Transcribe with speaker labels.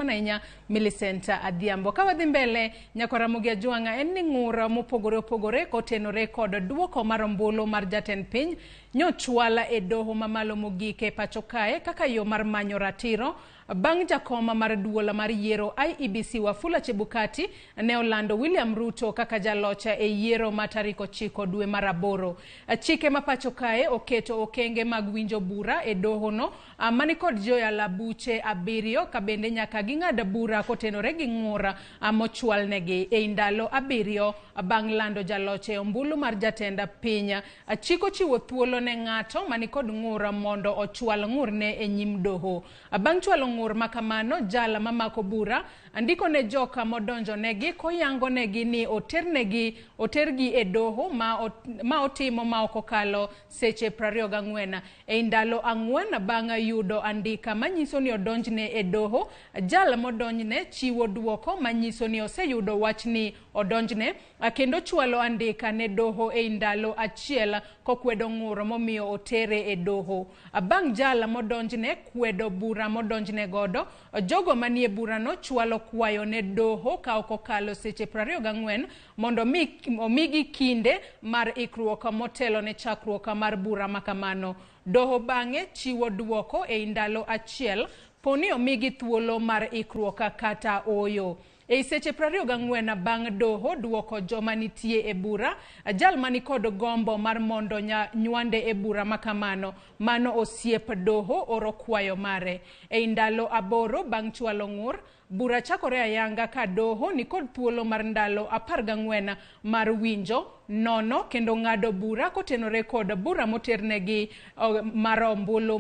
Speaker 1: manainya Millicent Adhiambo. Kawadhi mbele Nyakaramogi Ajwang'a en ni ng'ura mopogore opogore kotenore kod duoko mar ombulu mar jatend piny nyochwala e doho mamalo mogik e pacho kae kaka yo mar manyo ratiro bang' jakoma mar duola mar yiero IEBC Wafula Chebukati ne olando William Ruto kaka jalocha e yiero ma tarik 9 dwe mar aboro. Chike ma pacho kae oketo okenge mag winjo bura e doho no mani kod joyala buche 7 ka bende nyaka ging'ad bura kotenore gi ng'ura mochwal negi e ndalo 7 bang' lando jalocha e ombulu mar jatend piny. Chiko chiwo thuolo ne ng'ato mani kod ng'ura mondo ochwal ng'urne e nyim doho. Bang' chwalo ng'ur makamano, jala mamako bura andiko ne joka modonjo negi koyango negi ni otergi e doho ma otimo ma okokalo seche 24 e ndalo 4 bang' yudo andika manyiso ni odonjne e doho. Jala modonjne chiwo duoko manyiso ni oseyudo wach ni odonjne kendo chwalo andika ne doho e ndalo 1 kokwedo ng'ur momiyo otere e doho. Bang' jala modonjne kwedo bura modonjne godo, jogo manie bura no chwalo kwayo ne doho ka okokalo seche 24 mondo omigi kinde mar ikruok motelo ne chakruok mar bura makamano. Doho bang'e chiwo duoko e ndalo 1 poni omigi thuolo mar ikruok kata oyo. E seche 24 bang' doho duoko joma nitie e bura, jal mani kod gombo mar mondo nywande e bura makamano mano osiep doho oro kwayo mare. E ndalo 8 bang' chwalo ng'ur, bura chakore ayanga ka doho ni kod thuolo mar ndalo 14 mar winjo nono kendo ng'ado bura kotenore kod bura moternegi mar ombulu